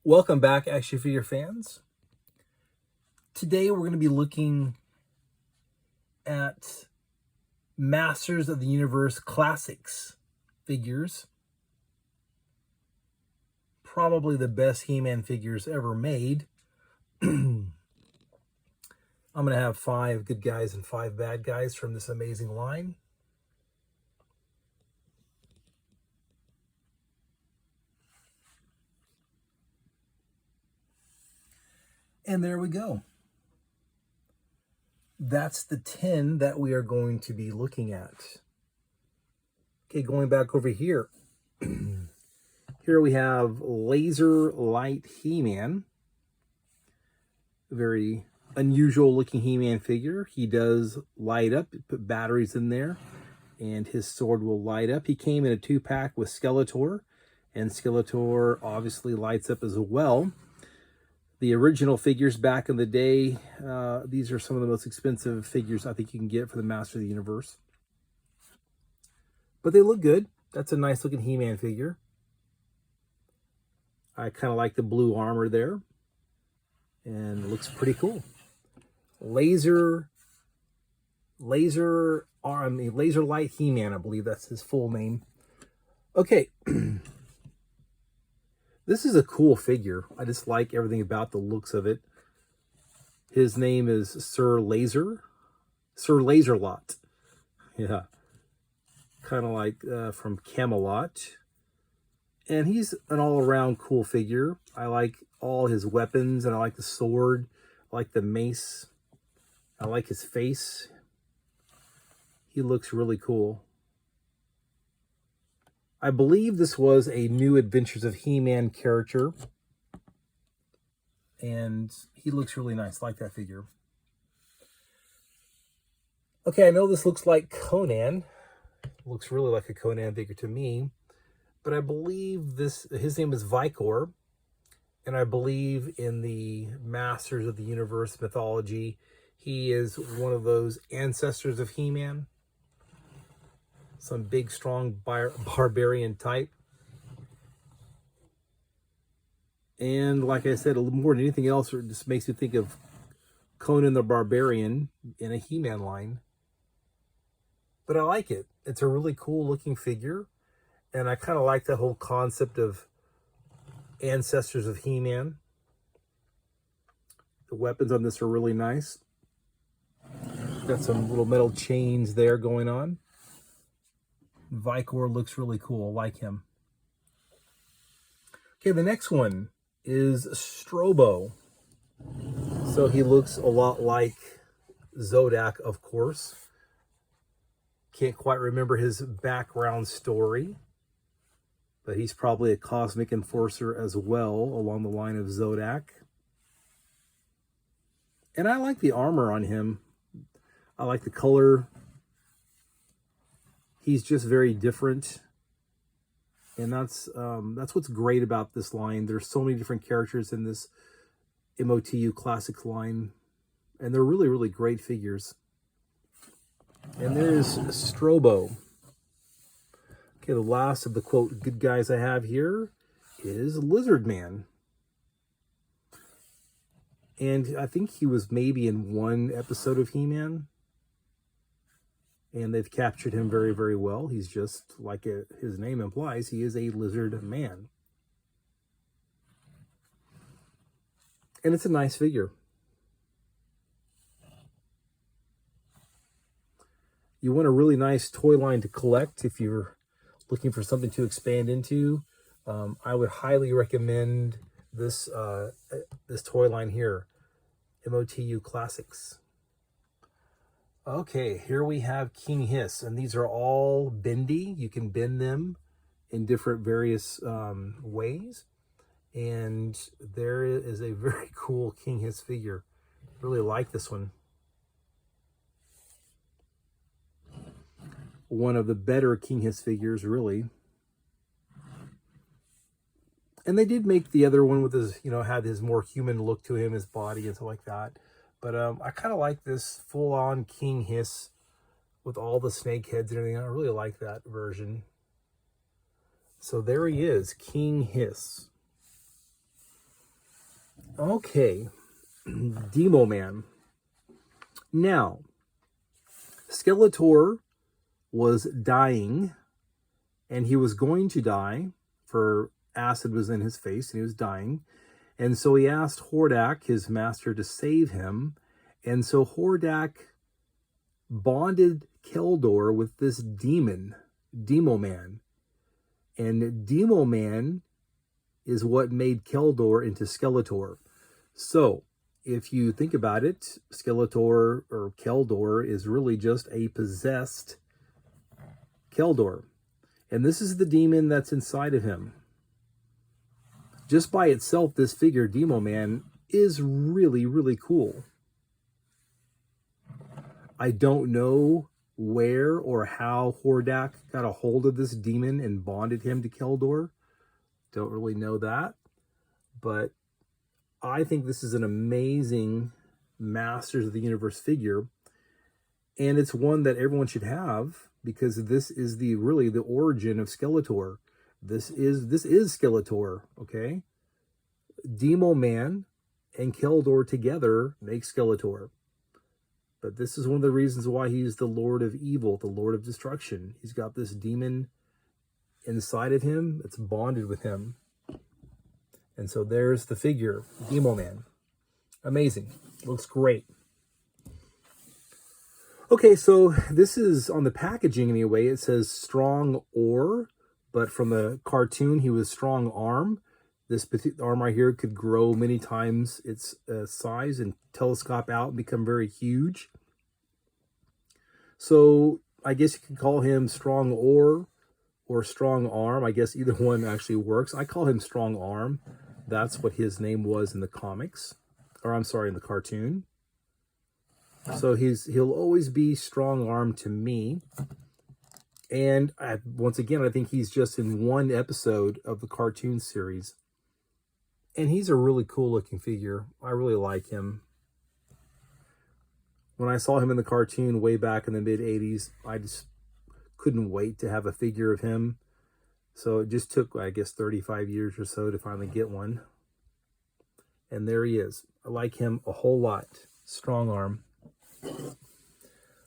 Welcome back, Action Figure fans. Today we're going to be looking at Masters of the Universe Classics figures. Probably the best He-Man figures ever made. I'm going to have 5 good guys and 5 bad guys from this amazing line. And there we go. That's the 10 that we are going to be looking at. Okay, going back over here. Here we have Laser Light He-Man. Very unusual looking He-Man figure. He does light up, put batteries in there, and his sword will light up. He came in a 2-pack with Skeletor, and Skeletor obviously lights up as well. The original figures back in the day, these are some of the most expensive figures I think you can get for the Master of the Universe. But they look good. That's a nice looking He-Man figure. I kind of like the blue armor there. And it looks pretty cool. Laser Light He-Man, I believe that's his full name. Okay. This is a cool figure. I just like everything about the looks of it. His name is Sir Laser-Lot. Yeah. Kind of like from Camelot. And he's an all-around cool figure. I like all his weapons, and I like the sword. I like the mace. I like his face. He looks really cool. I believe this was a New Adventures of He-Man character. And he looks really nice. I like that figure. Okay, I know this looks like Conan. It looks really like a Conan figure to me. But I believe his name is Vicor. And I believe in the Masters of the Universe mythology, he is one of those ancestors of He-Man. Some big, strong barbarian type. And like I said, a little more than anything else, it just makes me think of Conan the Barbarian in a He-Man line. But I like it. It's a really cool looking figure. And I kind of like that whole concept of ancestors of He-Man. The weapons on this are really nice. Got some little metal chains there going on. Vicor looks really cool. I like him. Okay, the next one is Strobo. So he looks a lot like Zodak, of course. Can't quite remember his background story, but he's probably a cosmic enforcer as well, along the line of Zodak. And I like the armor on him. I like the color. He's just very different. And that's what's great about this line. There's so many different characters in this MOTU Classics line. And they're really, really great figures. And there's Strobo. Okay, the last of the, quote, good guys I have here is Lizard Man. And I think he was maybe in one episode of He-Man. And they've captured him very, very well. He's just, like his name implies, he is a lizard man. And it's a nice figure. You want a really nice toy line to collect if you're looking for something to expand into. I would highly recommend this toy line here, MOTU Classics. Okay, here we have King Hiss, and these are all bendy. You can bend them in different various ways. And there is a very cool King Hiss figure. Really like this one. One of the better King Hiss figures, really. And they did make the other one with his, had his more human look to him, his body and stuff like that. But I kind of like this full-on King Hiss with all the snake heads and everything. I really like that version. So there he is, King Hiss. Okay, Demo Man. Now, Skeletor was dying, and he was going to die, for acid was in his face, and he was dying. And so he asked Hordak, his master, to save him. And so Hordak bonded Keldor with this demon, Demo Man. And Demo Man is what made Keldor into Skeletor. So, if you think about it, Skeletor or Keldor is really just a possessed Keldor. And this is the demon that's inside of him. Just by itself, this figure, Demo Man, is really, really cool. I don't know where or how Hordak got a hold of this demon and bonded him to Keldor. Don't really know that. But I think this is an amazing Masters of the Universe figure. And it's one that everyone should have, because this is really the origin of Skeletor. This is Skeletor, okay? Demo Man and Keldor together make Skeletor. But this is one of the reasons why he's the Lord of Evil, the Lord of Destruction. He's got this demon inside of him that's bonded with him. And so there's the figure, Demo Man. Amazing. Looks great. Okay, so this is on the packaging anyway. It says strong ore, but from the cartoon, he was strong arm. This arm right here could grow many times its size and telescope out and become very huge. So I guess you could call him strong ore or strong arm. I guess either one actually works. I call him strong arm. That's what his name was in the comics, or I'm sorry, in the cartoon. So he'll always be strong arm to me. And once again, I think he's just in one episode of the cartoon series. And he's a really cool looking figure. I really like him. When I saw him in the cartoon way back in the mid 80s, I just couldn't wait to have a figure of him. So it just took, I guess, 35 years or so to finally get one. And there he is. I like him a whole lot. Strong arm.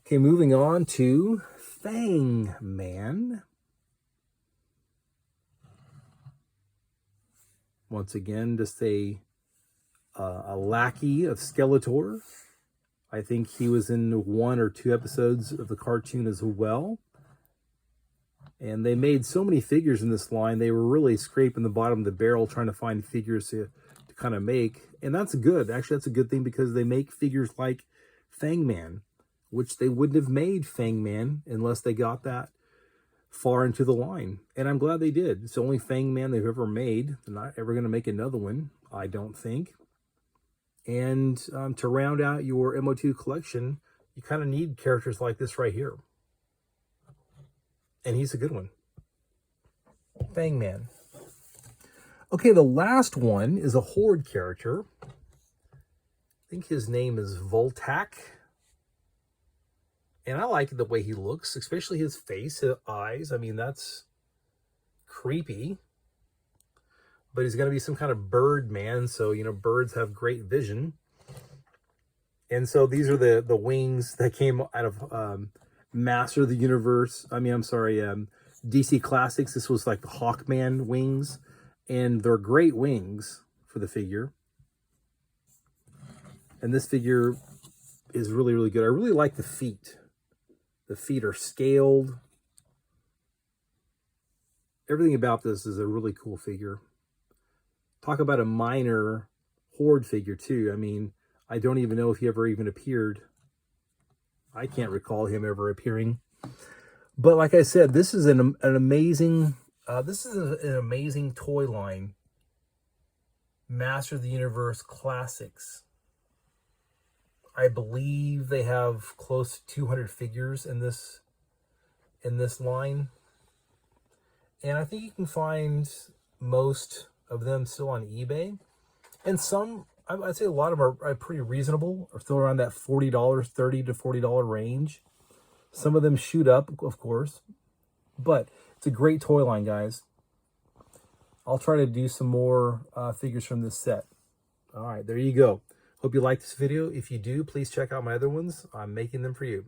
Okay, moving on to Fang Man. Once again, just a lackey of Skeletor. I think he was in 1 or 2 episodes of the cartoon as well. And they made so many figures in this line, they were really scraping the bottom of the barrel trying to find figures to kind of make. And that's good. Actually, that's a good thing, because they make figures like Fang Man, which they wouldn't have made Fang Man unless they got that far into the line. And I'm glad they did. It's the only Fang Man they've ever made. They're not ever going to make another one, I don't think. And to round out your MO2 collection, you kind of need characters like this right here. And he's a good one. Fang Man. Okay, the last one is a Horde character. I think his name is Voltak. And I like the way he looks, especially his face, his eyes. I mean, that's creepy. But he's going to be some kind of bird man. So, you know, birds have great vision. And so these are the wings that came out of Master of the Universe. DC Classics. This was like the Hawkman wings. And they're great wings for the figure. And this figure is really, really good. I really like the feet. The feet are scaled. Everything about this is a really cool figure. Talk about a minor Horde figure too. I mean, I don't even know if he ever even appeared. I can't recall him ever appearing. But like I said, this is an amazing toy line. Master of the Universe Classics. I believe they have close to 200 figures in this line. And I think you can find most of them still on eBay. And some, I'd say a lot of them are pretty reasonable, or still around that $40, $30 to $40 range. Some of them shoot up, of course. But it's a great toy line, guys. I'll try to do some more figures from this set. All right, there you go. Hope you like this video. If you do, please check out my other ones. I'm making them for you.